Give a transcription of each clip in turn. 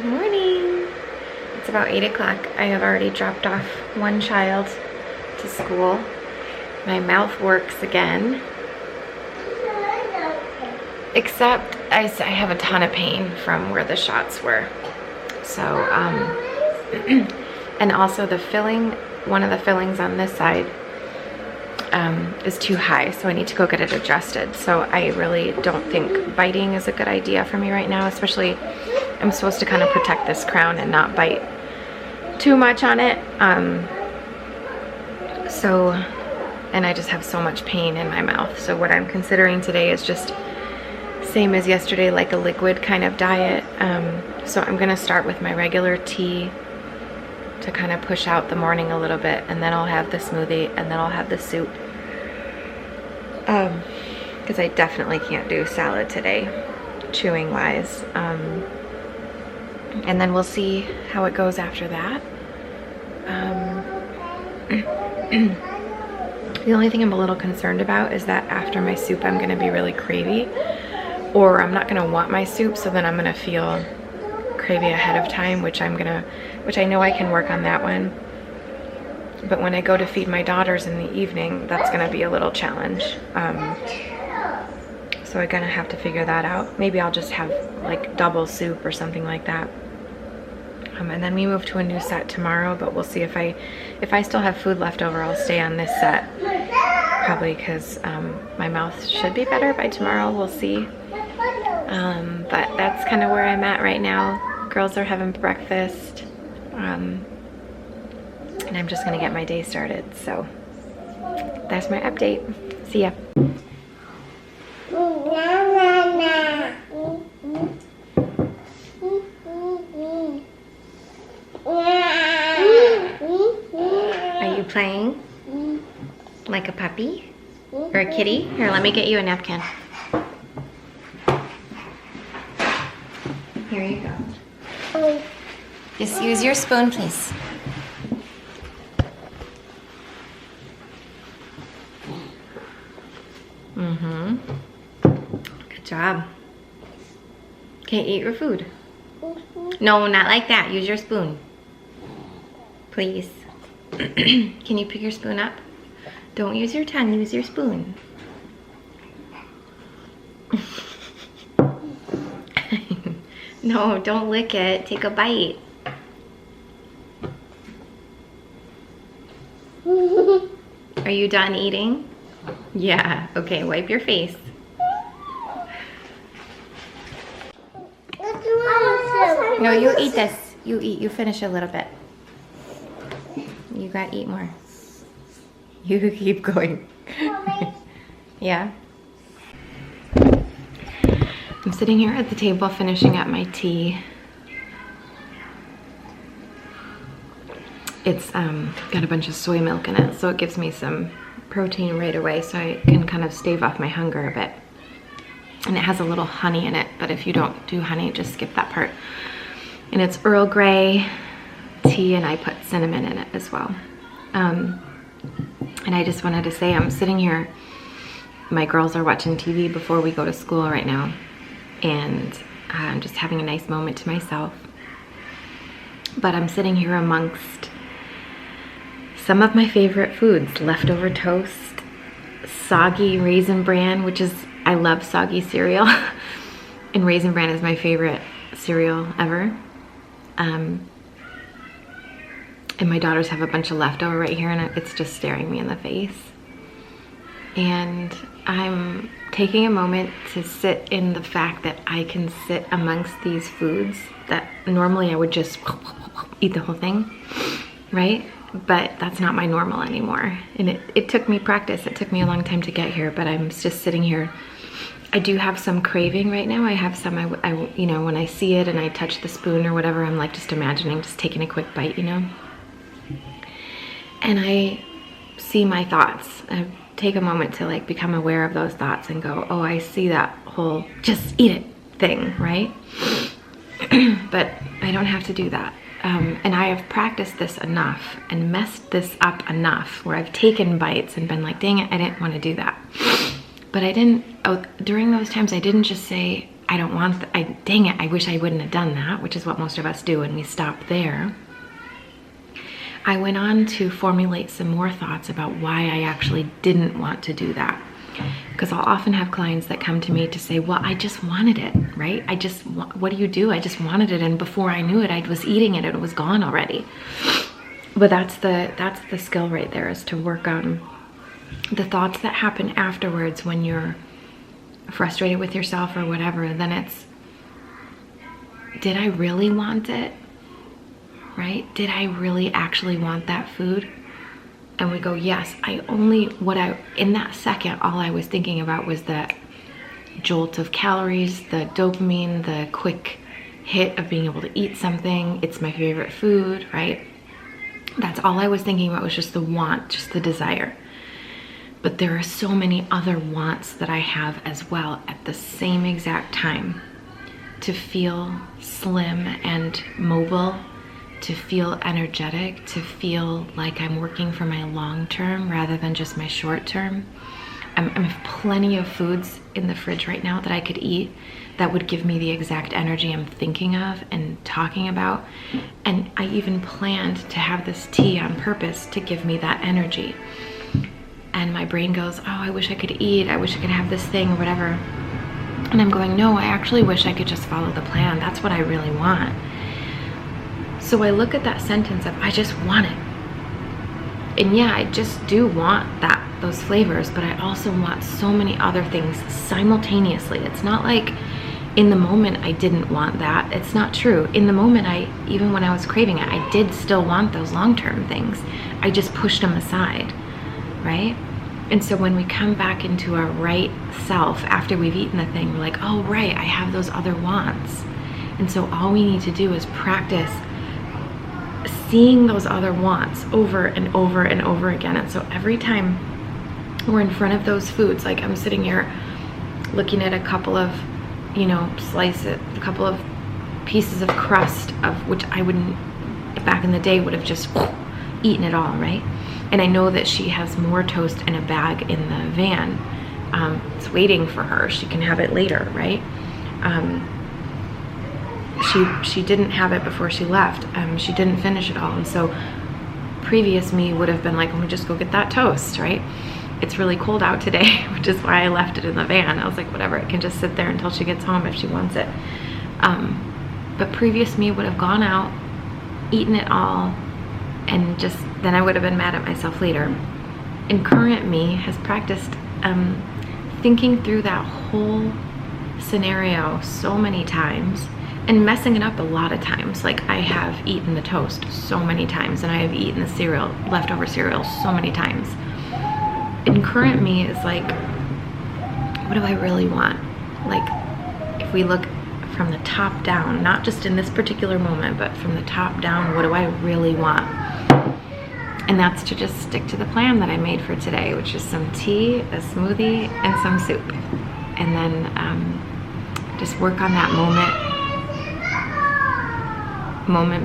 Good morning. It's about 8 o'clock. I have already dropped off one child to school. My mouth works again. Except I have a ton of pain from where the shots were. So, and also the filling, one of the fillings on this side is too high, so I need to go get it adjusted. So I really don't think biting is a good idea for me right now, especially I'm supposed to kind of protect this crown and not bite too much on it. And I just have so much pain in my mouth. So what I'm considering today is just same as yesterday, like a liquid kind of diet. So I'm gonna start with my regular tea to kind of push out the morning a little bit, and then I'll have the smoothie, and then I'll have the soup. Because I definitely can't do salad today, chewing wise. And then we'll see how it goes after that. The only thing I'm a little concerned about is that after my soup I'm gonna be really cravey, or I'm not gonna want my soup, so then I'm gonna feel cravey ahead of time, which I know I can work on that one. But when I go to feed my daughters in the evening, that's gonna be a little challenge. So I'm gonna have to figure that out. Maybe I'll just have like double soup or something like that. And then we move to a new set tomorrow, but we'll see if I still have food left over, I'll stay on this set. Probably because my mouth should be better by tomorrow, we'll see. But that's kind of where I'm at right now. Girls are having breakfast. And I'm just gonna get my day started. So that's my update. See ya. Are you playing like a puppy or a kitty? Here, let me get you a napkin. Here you go. Just use your spoon, please. Mm-hmm. Good job. Okay, eat your food. No, not like that. Use your spoon. Please. Can you pick your spoon up? Don't use your tongue, use your spoon. No, don't lick it. Take a bite. Are you done eating? Yeah. Okay, wipe your face. No, you eat this. You eat. You finish a little bit. You gotta eat more. You keep going. Yeah. I'm sitting here at the table finishing up my tea. It's got a bunch of soy milk in it, so it gives me some protein right away, so I can kind of stave off my hunger a bit. And it has a little honey in it, but if you don't do honey, just skip that part. And it's Earl Grey tea, and I put cinnamon in it as well. And I just wanted to say, I'm sitting here, my girls are watching TV before we go to school right now, and I'm just having a nice moment to myself. But I'm sitting here amongst some of my favorite foods: leftover toast, soggy Raisin Bran, which is, I love soggy cereal, and Raisin Bran is my favorite cereal ever. And my daughters have a bunch of leftover right here, and it's just staring me in the face. And I'm taking a moment to sit in the fact that I can sit amongst these foods that normally I would just eat the whole thing, right? But that's not my normal anymore. And it took me practice. It took me a long time to get here, but I'm just sitting here. I do have some craving right now. I have some, you know, when I see it and I touch the spoon or whatever, I'm like just imagining just taking a quick bite, you know? And I see my thoughts. I take a moment to like become aware of those thoughts and go, oh, I see that whole just eat it thing, right? But I don't have to do that. And I have practiced this enough and messed this up enough where I've taken bites and been like, dang it, I didn't want to do that. But I didn't, during those times, I didn't just say, I don't want, dang it, I wish I wouldn't have done that, which is what most of us do, and we stop there. I went on to formulate some more thoughts about why I actually didn't want to do that. Because I'll often have clients that come to me to say, well, I just wanted it, right? What do you do? I just wanted it, and before I knew it, I was eating it and it was gone already. But that's the skill right there, is to work on the thoughts that happen afterwards when you're frustrated with yourself or whatever. Then it's, did I really want it? Right? Did I really actually want that food? And we go, yes, in that second, all I was thinking about was that jolt of calories, the dopamine, the quick hit of being able to eat something. It's my favorite food, right? That's all I was thinking about, was just the want, just the desire. But there are so many other wants that I have as well at the same exact time. To feel slim and mobile, to feel energetic, to feel like I'm working for my long term rather than just my short term. I have plenty of foods in the fridge right now that I could eat that would give me the exact energy I'm thinking of and talking about. And I even planned to have this tea on purpose to give me that energy. And my brain goes, oh, I wish I could eat. I wish I could have this thing or whatever. And I'm going, no, I actually wish I could just follow the plan. That's what I really want. So I look at that sentence of, I just want it. And yeah, I just do want those flavors, but I also want so many other things simultaneously. It's not like in the moment I didn't want that. It's not true. In the moment, even when I was craving it, I did still want those long-term things. I just pushed them aside, right? And so when we come back into our right self after we've eaten the thing, we're like, oh, right, I have those other wants. And so all we need to do is practice seeing those other wants over and over and over again. And so every time we're in front of those foods, like I'm sitting here looking at a couple of, a couple of pieces of crust, of which I wouldn't, back in the day, would have just eaten it all, right? And I know that she has more toast in a bag in the van. It's waiting for her. She can have it later, right? She didn't have it before she left. She didn't finish it all. And so previous me would have been like, let me just go get that toast, right? It's really cold out today, which is why I left it in the van. I was like, whatever, it can just sit there until she gets home if she wants it. But previous me would have gone out, eaten it all, and then I would have been mad at myself later. And current me has practiced thinking through that whole scenario so many times and messing it up a lot of times. Like, I have eaten the toast so many times, and I have eaten the cereal, leftover cereal, so many times. And current me is like, what do I really want? Like, if we look from the top down, not just in this particular moment, but from the top down, what do I really want? And that's to just stick to the plan that I made for today, which is some tea, a smoothie, and some soup. And then just work on that moment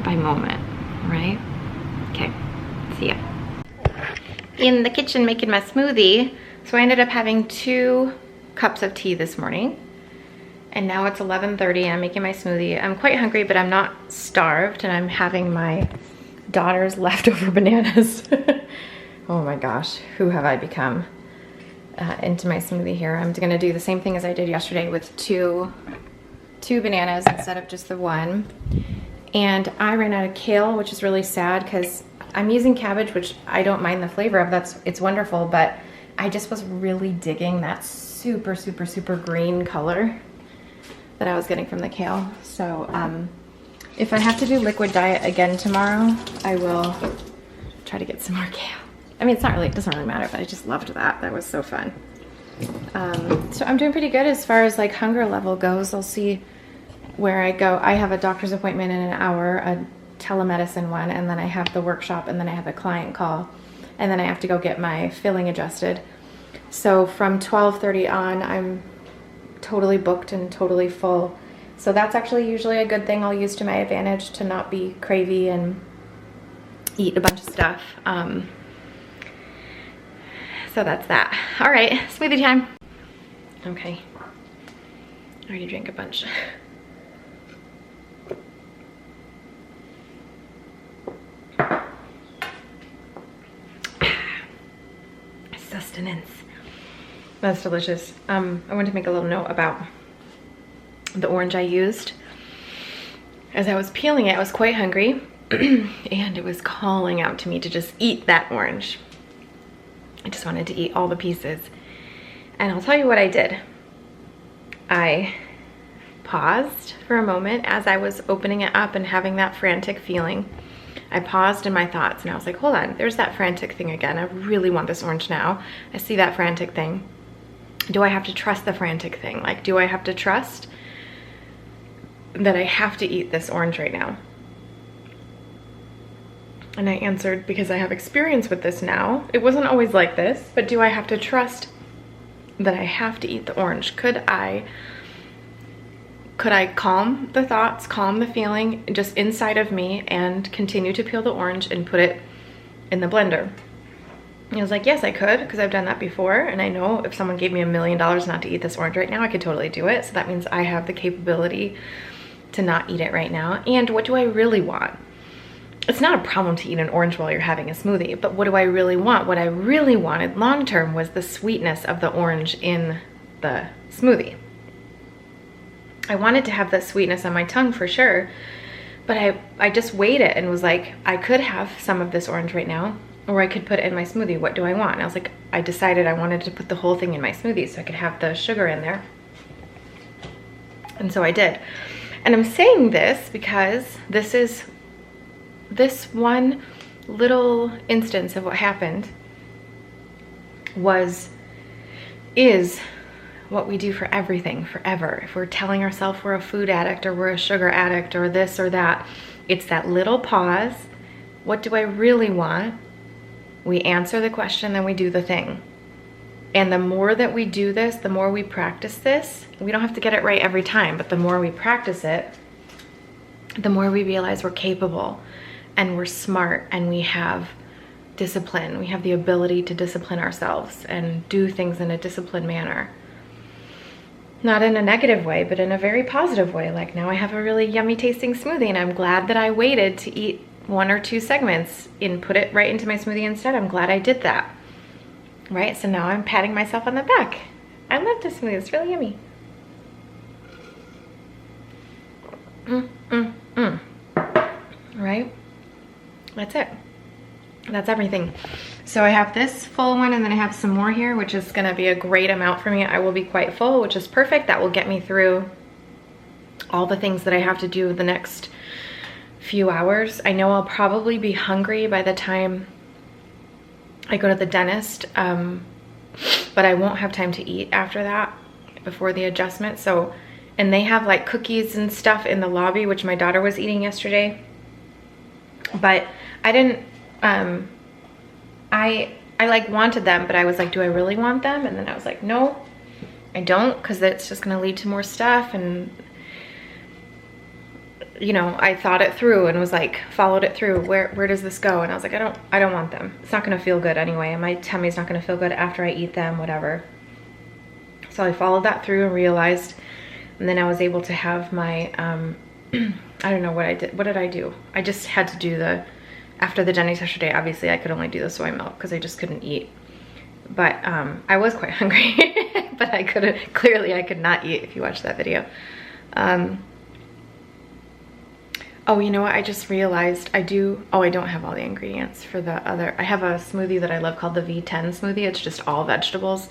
by moment, right? Okay, see ya. In the kitchen making my smoothie. So I ended up having 2 cups of tea this morning. And now it's 11:30 and I'm making my smoothie. I'm quite hungry, but I'm not starved, and I'm having my daughter's leftover bananas. Oh my gosh, who have I become into my smoothie here? I'm gonna do the same thing as I did yesterday with two bananas instead of just the one. And I ran out of kale, which is really sad because I'm using cabbage, which I don't mind the flavor of. It's wonderful, but I just was really digging that super, super, super green color that I was getting from the kale. So if I have to do liquid diet again tomorrow, I will try to get some more kale. I mean, it doesn't really matter, but I just loved that. That was so fun. So I'm doing pretty good as far as like hunger level goes. I'll see where I go. I have a doctor's appointment in an hour, a telemedicine one, and then I have the workshop, and then I have a client call, and then I have to go get my filling adjusted. So from 12:30 on, I'm totally booked and totally full. So that's actually usually a good thing I'll use to my advantage, to not be cravey and eat a bunch of stuff. So that's that. All right, smoothie time. Okay. I already drank a bunch. Sustenance. That's delicious. I want to make a little note about the orange I used. As I was peeling it, I was quite hungry and it was calling out to me to just eat that orange. I just wanted to eat all the pieces. And I'll tell you what I did. I paused for a moment as I was opening it up and having that frantic feeling. I paused in my thoughts and I was like, hold on, there's that frantic thing again. I really want this orange now. I see that frantic thing. Do I have to trust the frantic thing? Like, do I have to trust that I have to eat this orange right now? And I answered, because I have experience with this now. It wasn't always like this, but do I have to trust that I have to eat the orange? Could I calm the thoughts, calm the feeling just inside of me and continue to peel the orange and put it in the blender? And I was like, yes, I could, because I've done that before. And I know if someone gave me $1 million not to eat this orange right now, I could totally do it. So that means I have the capability to not eat it right now. And what do I really want? It's not a problem to eat an orange while you're having a smoothie, but what do I really want? What I really wanted long term was the sweetness of the orange in the smoothie. I wanted to have that sweetness on my tongue for sure, but I just weighed it and was like, I could have some of this orange right now, or I could put it in my smoothie. What do I want? And I was like, I decided I wanted to put the whole thing in my smoothie so I could have the sugar in there. And so I did. And I'm saying this because this one little instance of what happened is what we do for everything forever. If we're telling ourselves we're a food addict or we're a sugar addict or this or that, it's that little pause. What do I really want? We answer the question, then we do the thing. And the more that we do this, the more we practice this, we don't have to get it right every time, but the more we practice it, the more we realize we're capable and we're smart and we have discipline. We have the ability to discipline ourselves and do things in a disciplined manner. Not in a negative way, but in a very positive way. Like, now I have a really yummy tasting smoothie and I'm glad that I waited to eat 1 or 2 segments and put it right into my smoothie instead. I'm glad I did that. Right? So now I'm patting myself on the back. I love this smoothie. It's really yummy. Right? That's it. That's everything. So I have this full one and then I have some more here, which is gonna be a great amount for me. I will be quite full, which is perfect. That will get me through all the things that I have to do the next few hours. I know I'll probably be hungry by the time I go to the dentist, but I won't have time to eat after that, before the adjustment. So, and they have like cookies and stuff in the lobby, which my daughter was eating yesterday, but I didn't, I like wanted them, but I was like, do I really want them? And then I was like, no, I don't, because it's just gonna lead to more stuff. And you know, I thought it through and was like, followed it through. Where does this go? And I was like, I don't want them. It's not gonna feel good anyway, and my tummy's not gonna feel good after I eat them, whatever. So I followed that through and realized, and then I was able to have my, I don't know what I did. What did I do? I just had to do after the dentist yesterday, obviously I could only do the soy milk because I just couldn't eat. But I was quite hungry, but clearly I could not eat if you watch that video. Oh, you know what? I just realized I don't have all the ingredients for the other. I have a smoothie that I love called the V10 smoothie. It's just all vegetables.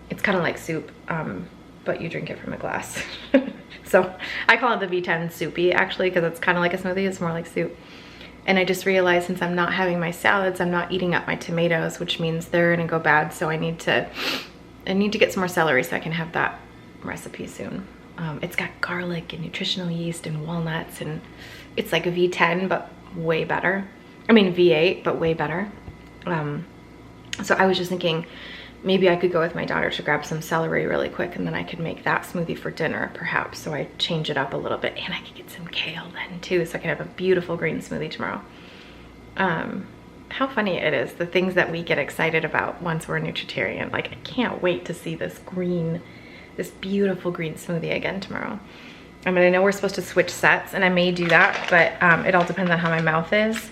It's kind of like soup, but you drink it from a glass. So I call it the V10 soupy actually, because it's kind of like a smoothie. It's more like soup. And I just realized since I'm not having my salads, I'm not eating up my tomatoes, which means they're gonna go bad. So I need to get some more celery so I can have that recipe soon. It's got garlic and nutritional yeast and walnuts, and it's like a V10 but way better. I mean V8 but way better. So I was just thinking maybe I could go with my daughter to grab some celery really quick, and then I could make that smoothie for dinner perhaps. So I change it up a little bit, and I could get some kale then too, so I can have a beautiful green smoothie tomorrow. How funny it is, the things that we get excited about once we're a nutritarian. Like, I can't wait to see this green this beautiful green smoothie again tomorrow. I mean, I know we're supposed to switch sets, and I may do that, but it all depends on how my mouth is.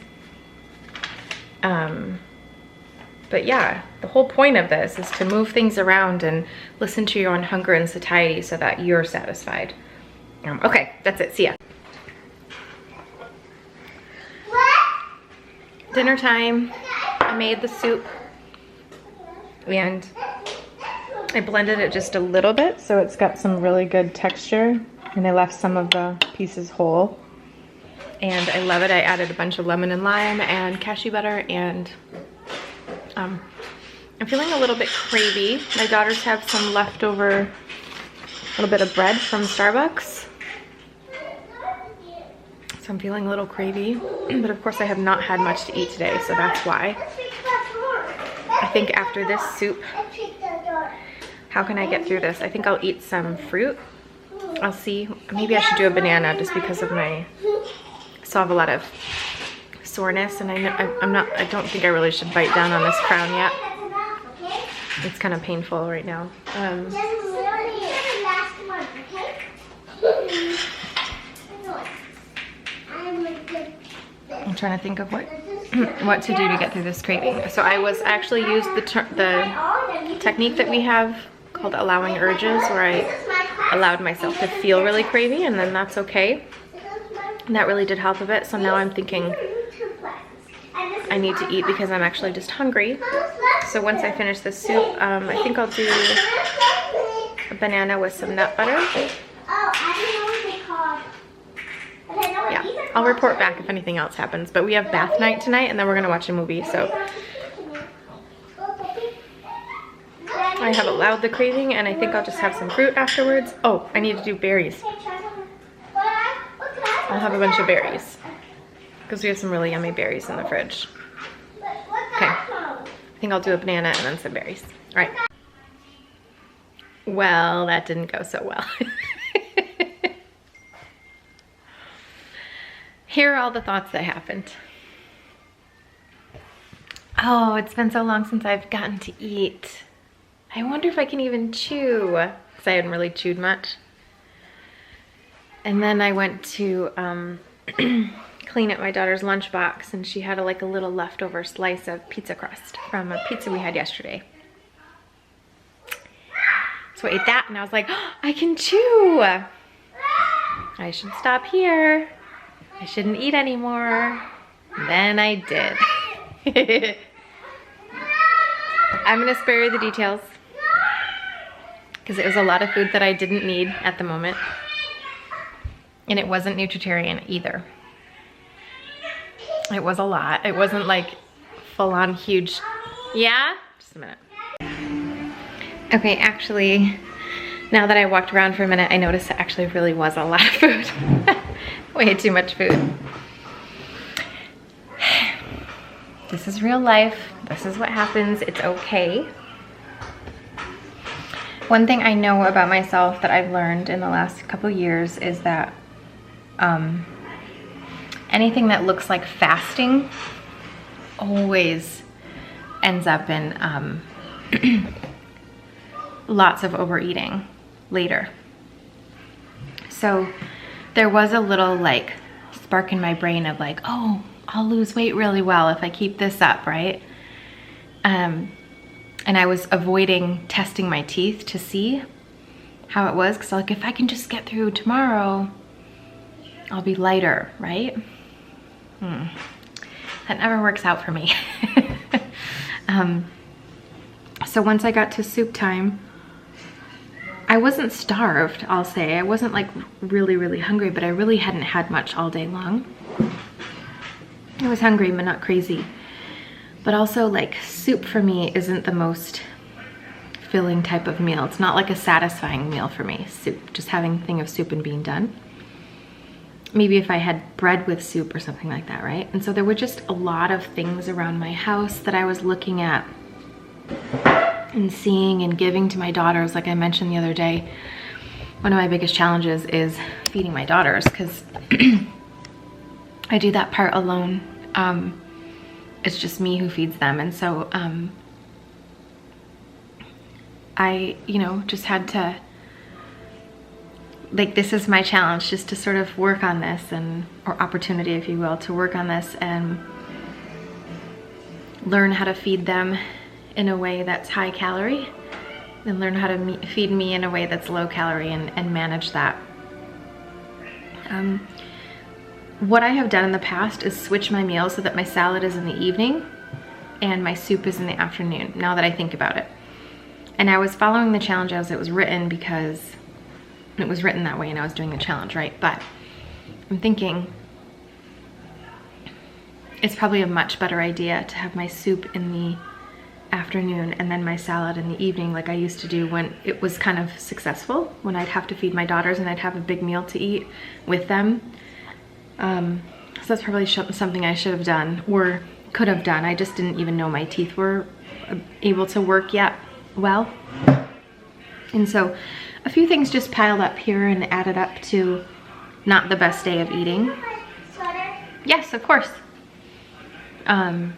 But yeah, the whole point of this is to move things around and listen to your own hunger and satiety so that you're satisfied. Okay, that's it. See ya. Dinner time. I made the soup and I blended it just a little bit so it's got some really good texture, and I left some of the pieces whole. And I love it. I added a bunch of lemon and lime and cashew butter, and I'm feeling a little bit cravey. My daughters have some leftover, a little bit of bread from Starbucks. So I'm feeling a little cravey, but of course I have not had much to eat today, so that's why. I think after this soup, how can I get through this? I think I'll eat some fruit. I'll see. Maybe I should do a banana just because of my, I still have a lot of soreness, and I don't think I really should bite down on this crown yet. It's kind of painful right now. I'm trying to think of what to do to get through this craving. So I was actually used the technique that we have called allowing urges, where I allowed myself to feel really cravey, and then that's okay. And that really did help a bit. So now I'm thinking I need to eat because I'm actually just hungry. So once I finish this soup, I think I'll do a banana with some nut butter. Yeah, I'll report back if anything else happens. But we have bath night tonight, and then we're gonna watch a movie, so I have allowed the craving, and I think I'll just have some fruit afterwards. Oh, I need to do berries. I'll have a bunch of berries because we have some really yummy berries in the fridge. Okay, I think I'll do a banana and then some berries. All right. Well, that didn't go so well. Here are all the thoughts that happened. Oh, it's been so long since I've gotten to eat. I wonder if I can even chew, because I hadn't really chewed much. And then I went to clean up my daughter's lunchbox, and she had like a little leftover slice of pizza crust from a pizza we had yesterday. So I ate that, and I was like, oh, I can chew. I should stop here. I shouldn't eat anymore. Then I did. I'm gonna spare you the details because it was a lot of food that I didn't need at the moment. And it wasn't nutritarian either. It was a lot. It wasn't like full on huge. Yeah? Just a minute. Okay, actually, now that I walked around for a minute, I noticed it actually really was a lot of food. Way too much food. This is real life. This is what happens. It's okay. One thing I know about myself that I've learned in the last couple years is that anything that looks like fasting always ends up in lots of overeating later. So there was a little like spark in my brain of like, oh, I'll lose weight really well if I keep this up, right? And I was avoiding testing my teeth to see how it was, because like, if I can just get through tomorrow, I'll be lighter, right? That never works out for me. So once I got to soup time, I wasn't starved, I'll say. I wasn't like really, really hungry, but I really hadn't had much all day long. I was hungry, but not crazy. But also like soup for me isn't the most filling type of meal. It's not like a satisfying meal for me, soup, just having a thing of soup and being done. Maybe if I had bread with soup or something like that, right? And so there were just a lot of things around my house that I was looking at and seeing and giving to my daughters. Like I mentioned the other day, one of my biggest challenges is feeding my daughters, because I do that part alone. It's just me who feeds them. And so I, just had to like this is my challenge, just to sort of work on this, and or opportunity, if you will, to work on this and learn how to feed them in a way that's high calorie, and learn how to feed me in a way that's low calorie, and manage that. What I have done in the past is switch my meals so that my salad is in the evening and my soup is in the afternoon, now that I think about it. And I was following the challenge as it was written because it was written that way and I was doing the challenge, right? But I'm thinking it's probably a much better idea to have my soup in the afternoon and then my salad in the evening, like I used to do when it was kind of successful, when I'd have to feed my daughters and I'd have a big meal to eat with them. So that's probably something I should have done, or could have done. I just didn't even know my teeth were able to work yet well. And so a few things just piled up here and added up to not the best day of eating. Yes, of course. And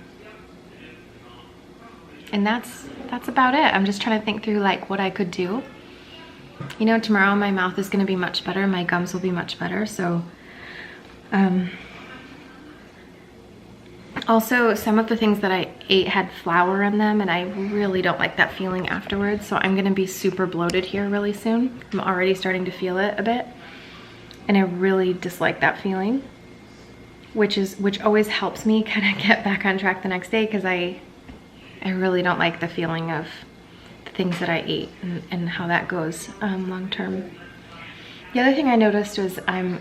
that's about it. I'm just trying to think through like what I could do. You know, tomorrow my mouth is going to be much better. My gums will be much better. So, also some of the things that I ate had flour in them and I really don't like that feeling afterwards. So I'm going to be super bloated here really soon. I'm already starting to feel it a bit. And I really dislike that feeling, which always helps me kind of get back on track the next day, because I really don't like the feeling of the things that I ate and how that goes long term. The other thing I noticed was I'm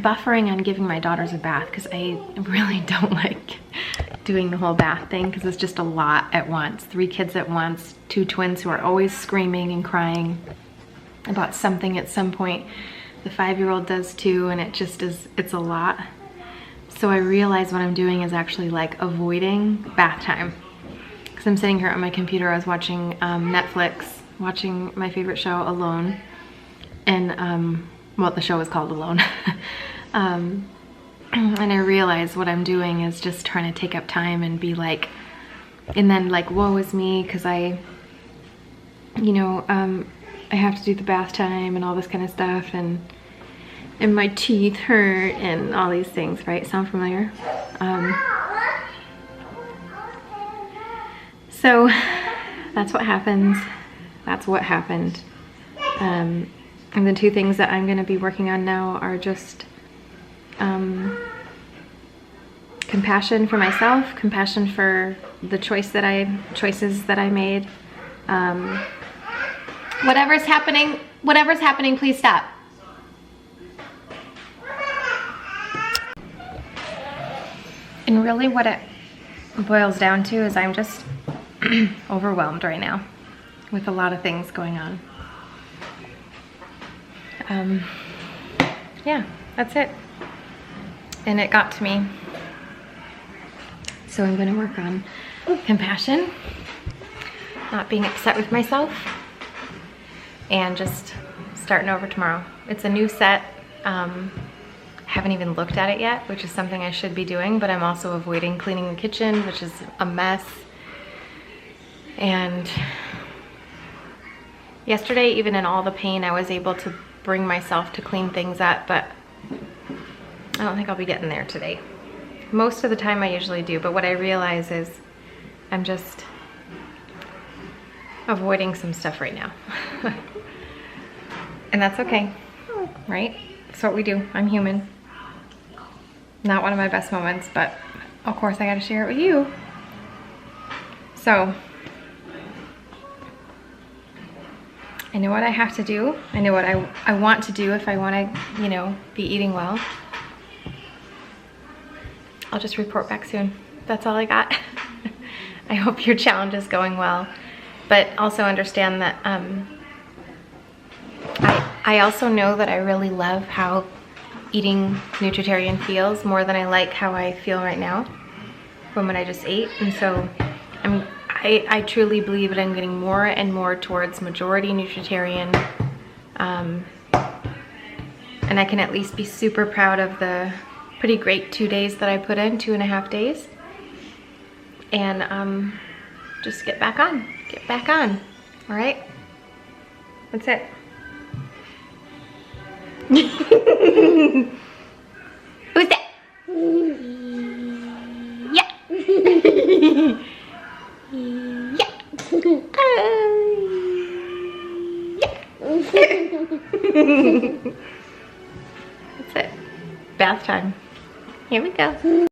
buffering on giving my daughters a bath, because I really don't like doing the whole bath thing, because it's just a lot at once. 3 kids at once, 2 twins who are always screaming and crying about something at some point. The 5-year-old does too, and it just is, it's a lot. So I realize what I'm doing is actually like avoiding bath time. Because I'm sitting here on my computer, I was watching Netflix, watching my favorite show, Alone. And, well, the show is called Alone. And I realize what I'm doing is just trying to take up time and be like, and then like, woe is me, because I have to do the bath time and all this kind of stuff, and my teeth hurt and all these things, right? Sound familiar? So that's what happens. That's what happened. And the 2 things that I'm gonna be working on now are just compassion for myself, compassion for the choices that I made. Whatever's happening, please stop. And really what it boils down to is I'm just overwhelmed right now with a lot of things going on. Yeah, that's it. And it got to me. So I'm gonna work on compassion, not being upset with myself, and just starting over tomorrow. It's a new set. Haven't even looked at it yet, which is something I should be doing, but I'm also avoiding cleaning the kitchen, which is a mess. And yesterday, even in all the pain, I was able to bring myself to clean things up, but I don't think I'll be getting there today. Most of the time I usually do, but what I realize is I'm just avoiding some stuff right now. And that's okay, right? That's what we do. I'm human. Not one of my best moments, but of course I gotta share it with you. So, I know what I have to do. I know what I want to do if I wanna, be eating well. I'll just report back soon. That's all I got. I hope your challenge is going well. But also understand that I also know that I really love how eating nutritarian feels more than I like how I feel right now from when I just ate. And so I truly believe that I'm getting more and more towards majority nutritarian. And I can at least be super proud of the pretty great 2 days that I put in, 2.5 days. And just get back on, all right? That's it. Who's that? Yeah. Yeah. That's it. Bath time. Here we go.